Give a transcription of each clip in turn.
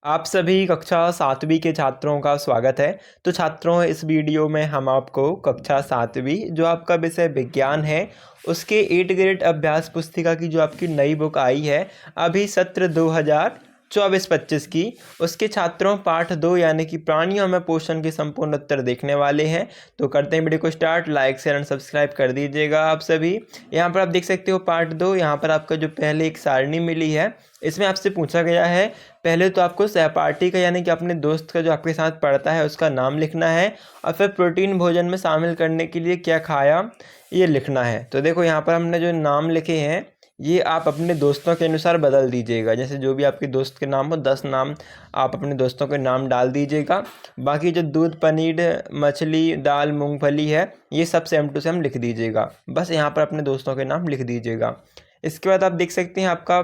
आप सभी कक्षा 7वीं के छात्रों का स्वागत है। तो छात्रों, इस वीडियो में हम आपको कक्षा 7वीं जो आपका विषय विज्ञान है उसके 8 ग्रेड अभ्यास पुस्तिका की जो आपकी नई बुक आई है अभी सत्र 2024-25 की, उसके छात्रों पाठ 2 यानी कि प्राणियों में पोषण के संपूर्ण उत्तर देखने वाले हैं। तो करते हैं वीडियो को start. Like share and subscribe कर दीजिएगा आप सभी। यहाँ पर आप देख सकते हो पार्ट 2। यहाँ पर आपका जो पहले एक सारणी मिली है इसमें आपसे पूछा गया है, पहले तो आपको सहपाठी का यानी कि अपने दोस्त का जो आपके साथ पढ़ता है उसका नाम लिखना है और फिर प्रोटीन भोजन में शामिल करने के लिए क्या खाया ये लिखना है। तो देखो यहाँ पर हमने जो नाम लिखे हैं ये आप अपने दोस्तों के अनुसार बदल दीजिएगा। जैसे जो भी आपके दोस्त के नाम हो 10 नाम आप अपने दोस्तों के नाम डाल दीजिएगा। बाकी जो दूध, पनीर, मछली, दाल, मूंगफली है ये सब सेम टू सेम लिख दीजिएगा। बस यहाँ पर अपने दोस्तों के नाम लिख दीजिएगा। इसके बाद आप देख सकते हैं आपका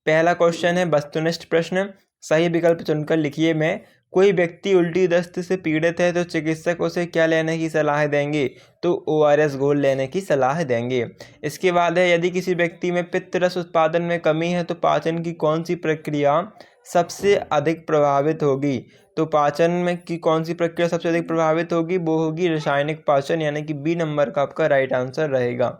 पहला क्वेश्चन है वस्तुनिष्ठ प्रश्न। सही विकल्प चुनकर लिखिए। में कोई व्यक्ति उल्टी दस्त से पीड़ित है तो चिकित्सक उसे क्या लेने की सलाह देंगे? तो ORS घोल लेने की सलाह देंगे। इसके बाद है यदि किसी व्यक्ति में पित्त रस उत्पादन में कमी है तो पाचन की कौन सी प्रक्रिया सबसे अधिक प्रभावित होगी? तो पाचन में की कौन सी प्रक्रिया सबसे अधिक प्रभावित होगी? वो होगी रासायनिक पाचन, यानी कि बी नंबर का आपका राइट आंसर रहेगा।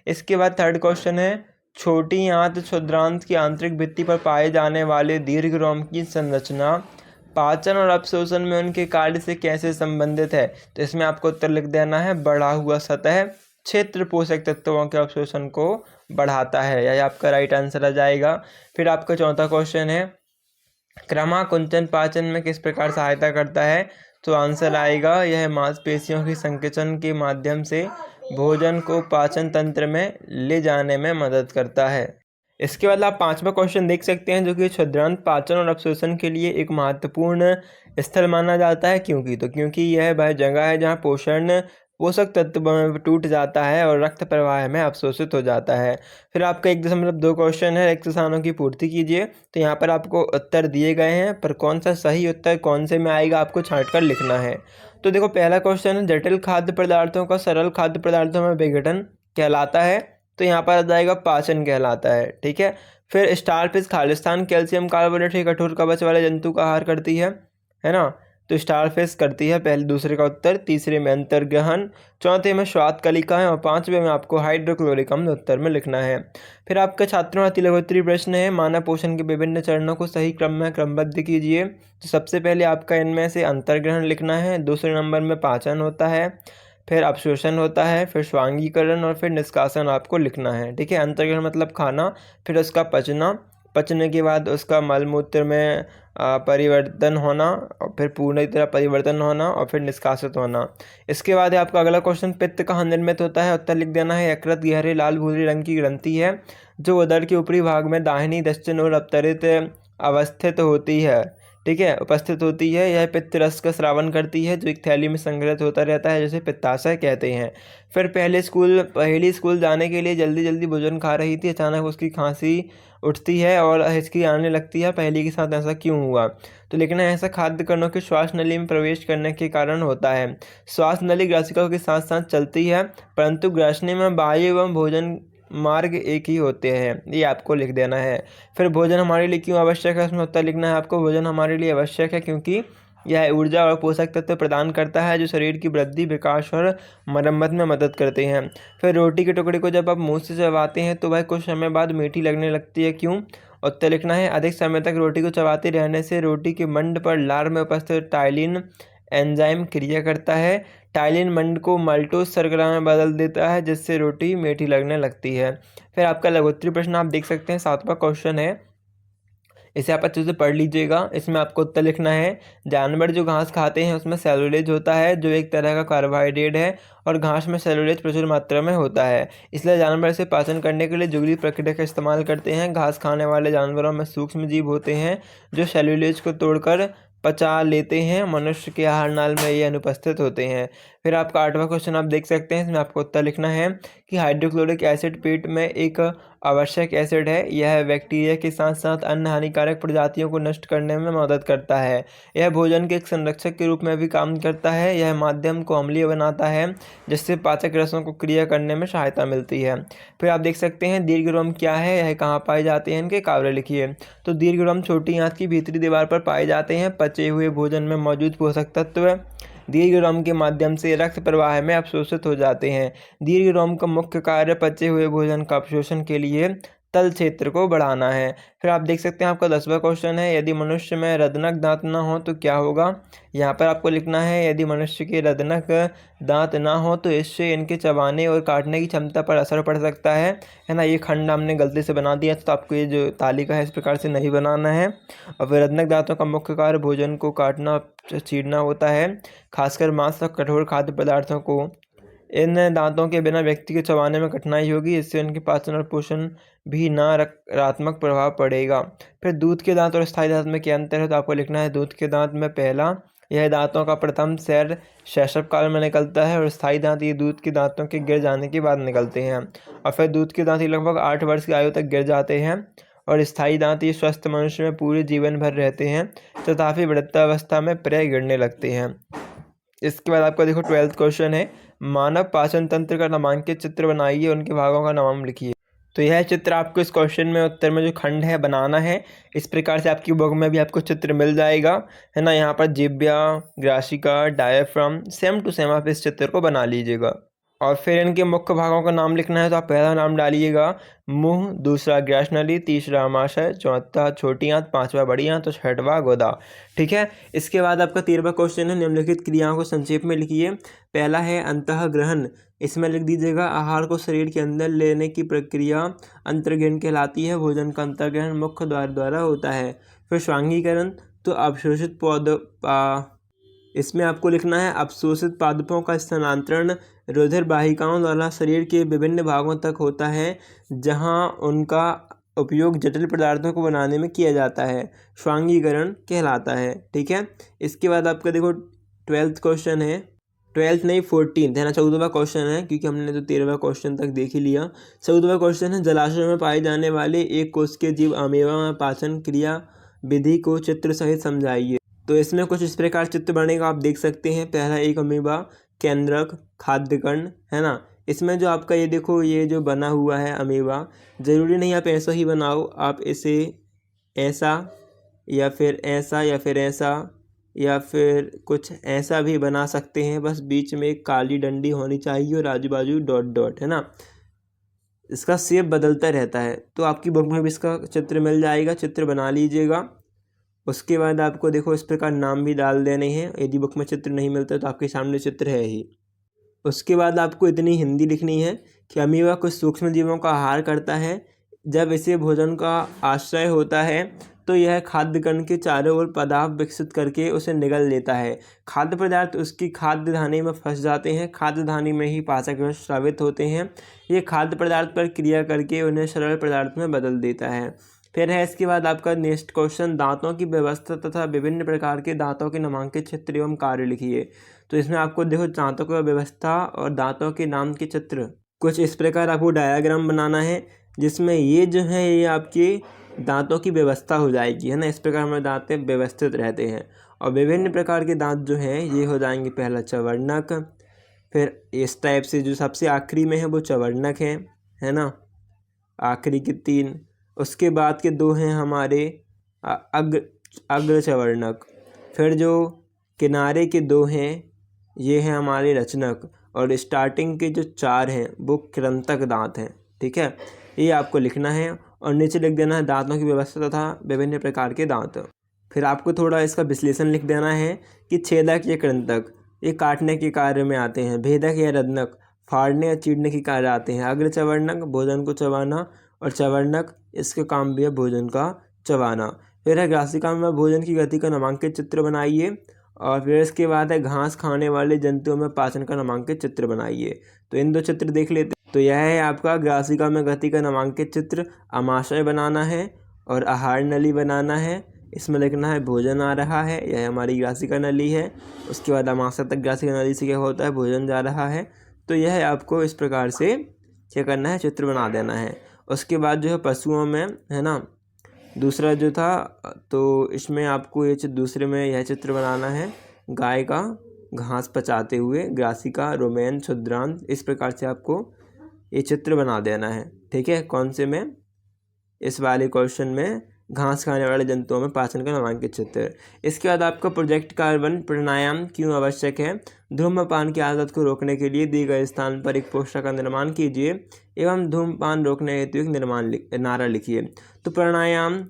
इसके बाद थर्ड क्वेश्चन है छोटी आंत क्षुद्रांत की आंतरिक भित्ति पर पाए जाने वाले दीर्घ की संरचना पाचन और अपशोषण में उनके कार्य से कैसे संबंधित है? तो इसमें आपको उत्तर लिख देना है बढ़ा हुआ सतह क्षेत्र पोषक तत्वों के अपशोषण को बढ़ाता है। यह आपका राइट आंसर आ जाएगा। फिर आपका चौथा क्वेश्चन है क्रमाकुंचन पाचन में किस प्रकार सहायता करता है? तो आंसर आएगा यह मांसपेशियों की संकुचन के माध्यम से भोजन को पाचन तंत्र में ले जाने में मदद करता है। इसके बाद आप पांचवा क्वेश्चन देख सकते हैं जो कि क्षुद्रांत पाचन और अपशोषण के लिए एक महत्वपूर्ण स्थल माना जाता है। क्योंकि यह वह जगह है जहां पोषक तत्व में टूट जाता है और रक्त प्रवाह में अवशोषित हो जाता है। फिर आपका 1.2 क्वेश्चन है रिक्त स्थानों की पूर्ति कीजिए। तो यहाँ पर आपको उत्तर दिए गए हैं पर कौन सा सही उत्तर कौन से में आएगा आपको छांट कर लिखना है। तो देखो पहला क्वेश्चन है जटिल खाद्य पदार्थों का सरल खाद्य पदार्थों में विघटन कहलाता है। तो यहाँ पर आ जाएगा पाचन कहलाता है। ठीक है। फिर स्टारफिश खालिस्तान कैल्शियम कार्बोनेट के कठोर कवच वाले जंतु का आहार करती है ना? तो स्टारफिश करती है पहले, दूसरे का उत्तर। तीसरे में अंतर्ग्रहण, चौथे में श्वात कलिकाएं और पांचवें में आपको हाइड्रोक्लोरिक अम्ल उत्तर में लिखना है। फिर आपका छात्रों अति लघुत्तरीय प्रश्न है मानव पोषण के विभिन्न चरणों को सही क्रम में क्रमबद्ध कीजिए। तो सबसे पहले आपका इनमें से अंतर्ग्रहण लिखना है, दूसरे नंबर में पाचन होता है, फिर अपशोषण होता है, फिर स्वांगीकरण और फिर निष्कासन आपको लिखना है। ठीक है। अंतर्ग्रहण मतलब खाना, फिर उसका पचने के बाद उसका मल मूत्र में परिवर्तन होना और फिर पूर्ण तरह परिवर्तन होना और फिर निष्कासित होना। इसके बाद है आपका अगला क्वेश्चन पित्त कहाँ निर्मित होता है? उत्तर लिख देना है यकृत गहरे लाल भूरे रंग की ग्रंथि है जो उदर के ऊपरी भाग में दाहिनी दक्षिण और अवतरित अवस्थित होती है। ठीक है, उपस्थित होती है। यह पित्त रस का स्रावन करती है जो एक थैली में संग्रहित होता रहता है जिसे पित्ताशय कहते हैं। फिर पहली स्कूल जाने के लिए जल्दी जल्दी भोजन खा रही थी, अचानक उसकी खांसी उठती है और हिचकी आने लगती है। पहली के साथ ऐसा क्यों हुआ? तो लिखना है ऐसा खाद्य कणों के श्वास नली में प्रवेश करने के कारण होता है। श्वास नली ग्रासिकाओं के साथ साथ चलती है परंतु ग्रासने में वायु एवं भोजन मार्ग एक ही होते हैं, ये आपको लिख देना है। फिर भोजन हमारे लिए क्यों आवश्यक है? उसमें उत्तर लिखना है आपको भोजन हमारे लिए आवश्यक है क्योंकि यह ऊर्जा और पोषक तत्व प्रदान करता है जो शरीर की वृद्धि, विकास और मरम्मत में मदद करते हैं। फिर रोटी के टुकड़े को जब आप मुंह से चबाते हैं तो वह कुछ समय बाद मीठी लगने लगती है, क्यों? उत्तर लिखना है अधिक समय तक रोटी को चबाते रहने से रोटी के मंड पर लार में उपस्थित टाइलिन एंजाइम क्रिया करता है। टाइलिन मंड को माल्टोज शर्करा में बदल देता है जिससे रोटी मीठी लगने लगती है। फिर आपका लघुत्तरीय प्रश्न आप देख सकते हैं 7वां क्वेश्चन है, इसे आप अच्छे से पढ़ लीजिएगा। इसमें आपको उत्तर लिखना है जानवर जो घास खाते हैं उसमें सेलुलोज होता है जो एक तरह का कार्बोहाइड्रेट है और घास में सेलुलोज प्रचुर मात्रा में होता है, इसलिए जानवर इसे पाचन करने के लिए जुगली प्रक्रिया का इस्तेमाल करते हैं। घास खाने वाले जानवरों में सूक्ष्म जीव होते हैं जो सेलुलोज को तोड़कर पचा लेते हैं, मनुष्य के आहार नाल में ये अनुपस्थित होते हैं। फिर आपका 8वां क्वेश्चन आप देख सकते हैं, इसमें आपको उत्तर लिखना है कि हाइड्रोक्लोरिक एसिड पेट में एक आवश्यक एसिड है। यह बैक्टीरिया के साथ साथ अन्य हानिकारक प्रजातियों को नष्ट करने में मदद करता है। यह भोजन के एक संरक्षक के रूप में भी काम करता है। यह माध्यम को अम्लीय बनाता है, जिससे पाचक रसों को क्रिया करने में सहायता मिलती है। फिर आप देख सकते हैं दीर्घवृम क्या है, यह कहाँ पाए जाते हैं, इनके कार्य लिखिए। तो दीर्घवृम छोटी आंत की भीतरी दीवार पर पाए जाते हैं। पचे हुए भोजन में मौजूद पोषक तत्व दीर्घवृम के माध्यम से रक्त प्रवाह में अवशोषित हो जाते हैं। दीर्घवृम का मुख्य कार्य पचे हुए भोजन का अवशोषण के लिए तल क्षेत्र को बढ़ाना है। फिर आप देख सकते हैं आपका 10वां क्वेश्चन है, यदि मनुष्य में रदनक दांत ना हो तो क्या होगा। यहाँ पर आपको लिखना है यदि मनुष्य के रदनक दांत ना हो तो इससे इनके चबाने और काटने की क्षमता पर असर पड़ सकता है ना। ये खंड हमने गलती से बना दिया, तो आपको ये जो तालिका है इस प्रकार से नहीं बनाना है। और फिर रदनक दांतों का मुख्य कार्य भोजन को काटना चीरना होता है, खासकर मांस और कठोर खाद्य पदार्थों को। इन दांतों के बिना व्यक्ति के चबाने में कठिनाई होगी, इससे उनके पाचन और पोषण भी नकारात्मक प्रभाव पड़ेगा। फिर दूध के दांत और स्थायी दांत में क्या अंतर है, तो आपको लिखना है दूध के दांत में पहला, यह दांतों का प्रथम सेर शैशव काल में निकलता है, और स्थायी दांत ये दूध के दांतों के गिर जाने के बाद निकलते हैं। और फिर दूध के दांत ये लगभग 8 वर्ष की आयु तक गिर जाते हैं, और स्थायी दांत ये स्वस्थ मनुष्य में पूरे जीवन भर रहते हैं, तथापि वृद्धावस्था में प्रायः गिरने लगते हैं। इसके बाद आपका देखो 12th क्वेश्चन है, मानव पाचन तंत्र का नामांकित चित्र बनाइए, उनके भागों का नाम लिखिए। तो यह चित्र आपको इस क्वेश्चन में उत्तर में जो खंड है बनाना है। इस प्रकार से आपकी बुक में भी आपको चित्र मिल जाएगा, है ना। यहाँ पर जिब्या, ग्रासिका, डायफ्राम, सेम टू सेम आप इस चित्र को बना लीजिएगा। और फिर इनके मुख्य भागों का नाम लिखना है, तो आप पहला नाम डालिएगा मुंह, दूसरा ग्रासनली, तीसरा आमाशय, चौथा छोटी आंत, पांचवा बड़ी आंत, तो छठवां गुदा। ठीक है। इसके बाद आपका 13वां क्वेश्चन है, निम्नलिखित क्रियाओं को संक्षेप में लिखिए। पहला है अंतःग्रहण, इसमें लिख दीजिएगा आहार को शरीर के अंदर लेने की प्रक्रिया अंतर्ग्रहण कहलाती है। भोजन का अंतर्ग्रहण मुख्य द्वारा होता है। फिर स्वांगीकरण, तो अवशोषित पौध इसमें आपको लिखना है अवशोषित पादपों का स्थानांतरण रुधिर वाहिकाओं द्वारा शरीर के विभिन्न भागों तक होता है, जहां उनका उपयोग जटिल पदार्थों को बनाने में किया जाता है, स्वांगीकरण कहलाता है। ठीक है। इसके बाद आपका देखो 12th क्वेश्चन है, 12th नहीं 14th है ना, 14वां क्वेश्चन है, क्योंकि हमने तो 13वां क्वेश्चन तक देख ही लिया। 14वां क्वेश्चन है, जलाशय में पाए जाने वाले एक कोशिकीय जीव अमीबा में पाचन क्रिया विधि को चित्र सहित समझाइए। तो इसमें कुछ इस प्रकार चित्र बनेगा, आप देख सकते हैं। पहला एक अमीबा, केंद्रक, खाद्यकर्ण, है ना। इसमें जो आपका ये देखो ये जो बना हुआ है अमीबा, ज़रूरी नहीं आप ऐसा ही बनाओ, आप इसे ऐसा या फिर ऐसा या फिर ऐसा या फिर कुछ ऐसा भी बना सकते हैं। बस बीच में एक काली डंडी होनी चाहिए और आजू बाजू डॉट डॉट, है ना। इसका शेप बदलता रहता है, तो आपकी बुक में भी इसका चित्र मिल जाएगा, चित्र बना लीजिएगा। उसके बाद आपको देखो इस प्रकार नाम भी डाल देने हैं। यदि बुक में चित्र नहीं मिलता तो आपके सामने चित्र है ही। उसके बाद आपको इतनी हिंदी लिखनी है कि अमीबा कुछ सूक्ष्म जीवों का आहार करता है। जब इसे भोजन का आश्रय होता है तो यह खाद्य कण के चारों ओर पदार्थ विकसित करके उसे निगल लेता है। खाद्य पदार्थ उसकी खाद्य धानी में फंस जाते हैं। खाद्य धानी में ही पाचक रस स्रावित होते हैं। ये खाद्य पदार्थ पर क्रिया करके उन्हें सरल पदार्थ में बदल देता है। फिर है इसके बाद आपका नेक्स्ट क्वेश्चन, दांतों की व्यवस्था तथा विभिन्न प्रकार के दांतों के नामांकित चित्र एवं कार्य लिखिए। तो इसमें आपको देखो दांतों की व्यवस्था और दांतों के नाम के चित्र कुछ इस प्रकार आपको डायग्राम बनाना है, जिसमें ये जो है ये आपके दांतों की व्यवस्था हो जाएगी, है ना। इस प्रकार हमारे दांत व्यवस्थित रहते हैं। और विभिन्न प्रकार के दांत जो हैं ये हो जाएंगे, पहला चवर्णक, फिर इस टाइप से जो सबसे आखिरी में है वो चवर्णक है ना, आखिरी के 3। उसके बाद के 2 हैं हमारे अग्रचवर्णक। फिर जो किनारे के 2 हैं ये हैं हमारे रचनक, और स्टार्टिंग के जो 4 हैं वो कृंतक दांत हैं। ठीक है, ये आपको लिखना है। और नीचे लिख देना है दांतों की व्यवस्था तथा विभिन्न प्रकार के दांत। फिर आपको थोड़ा इसका विश्लेषण लिख देना है कि छेदक या कृंतक ये काटने के कार्य में आते हैं, भेदक या रदनक फाड़ने या चीरने के कार्य आते हैं, अग्रचवर्णक भोजन को चबाना, और चवर्णक इसका काम भी है भोजन का चबाना। फिर है ग्रासिका में भोजन की गति का नामांकित चित्र बनाइए। और फिर इसके बाद है घास खाने वाले जंतुओं में पाचन का नामांकित चित्र बनाइए। तो इन 2 चित्र देख लेते हैं। तो यह है आपका ग्रासिका में गति का नामांकित चित्र। आमाशय बनाना है और आहार नली बनाना है। इसमें लिखना है भोजन आ रहा है, यह हमारी ग्रासिका नली है। उसके बाद आमाशय तक ग्रासिका नली से क्या होता है, भोजन जा रहा है। तो यह आपको इस प्रकार से क्या करना है, चित्र बना देना है। उसके बाद जो है पशुओं में है ना, दूसरा जो था, तो इसमें आपको ये दूसरे में यह चित्र बनाना है, गाय का घास पचाते हुए, ग्रासिका, रोमेन, क्षुद्रांत, इस प्रकार से आपको ये चित्र बना देना है। ठीक है, कौन से में, इस वाले क्वेश्चन में घास खाने वाले जंतुओं में पाचन का नामांकित चित्र। इसके बाद आपका प्रोजेक्ट कार्बन प्राणायाम क्यों आवश्यक है। धूम्रपान की आदत को रोकने के लिए दिए गए स्थान पर एक पोस्टर का निर्माण कीजिए एवं धूम्रपान रोकने हेतु एक नारा लिखिए। तो प्राणायाम,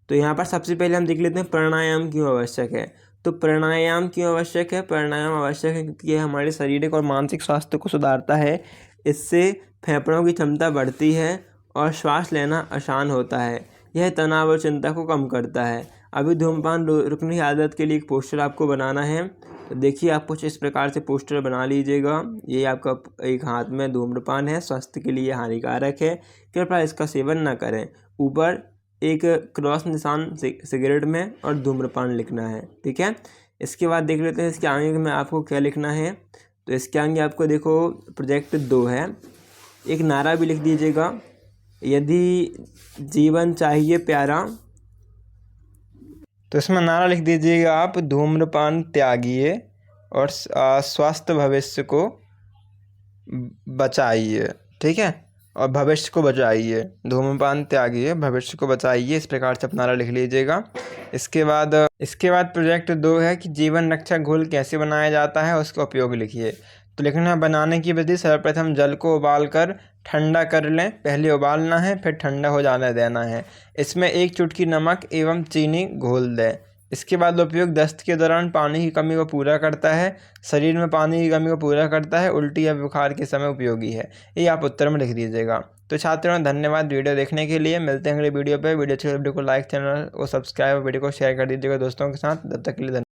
तो यहाँ पर सबसे पहले हम देख लेते हैं प्राणायाम क्यों आवश्यक है। तो प्राणायाम क्यों आवश्यक है, प्राणायाम आवश्यक है क्योंकि यह हमारे शारीरिक और मानसिक स्वास्थ्य को सुधारता है। इससे फेफड़ों की क्षमता बढ़ती है और श्वास लेना आसान होता है। यह तनाव और चिंता को कम करता है। अभी धूम्रपान रुकने की आदत के लिए एक पोस्टर आपको बनाना है। तो देखिए, आप कुछ इस प्रकार से पोस्टर बना लीजिएगा। ये आपका एक हाथ में धूम्रपान है, स्वास्थ्य के लिए हानिकारक है, कृपया इसका सेवन न करें। ऊपर एक क्रॉस निशान सिगरेट में और धूम्रपान लिखना है। ठीक है, इसके बाद देख लेते हैं इसके आगे में आपको क्या लिखना है। तो इसके आगे आपको देखो प्रोजेक्ट 2 है, एक नारा भी लिख दीजिएगा, यदि जीवन चाहिए प्यारा। तो इसमें नारा लिख दीजिएगा आप, धूम्रपान त्यागिए और स्वस्थ भविष्य को बचाइए। ठीक है, और भविष्य को बचाइए, धूम्रपान त्यागिए, भविष्य को बचाइए, इस प्रकार से अपना नारा लिख लीजिएगा। इसके बाद प्रोजेक्ट 2 है कि जीवन रक्षा घोल कैसे बनाया जाता है, उसका उपयोग लिखिए। तो लिखना है, बनाने की विधि, सर्वप्रथम जल को उबालकर ठंडा कर लें, पहले उबालना है फिर ठंडा हो जाने देना है। इसमें 1 चुटकी नमक एवं चीनी घोल दें। इसके बाद उपयोग दस्त के दौरान पानी की कमी को पूरा करता है, शरीर में पानी की कमी को पूरा करता है, उल्टी या बुखार के समय उपयोगी है। ये आप उत्तर में लिख दीजिएगा। तो छात्रों, धन्यवाद वीडियो देखने के लिए। मिलते हैं अगले वीडियो पे। वीडियो अच्छी वीडियो को लाइक, चैनल को सब्सक्राइब, वीडियो को शेयर कर दीजिएगा दोस्तों के साथ। तब तक के लिए धन्यवाद।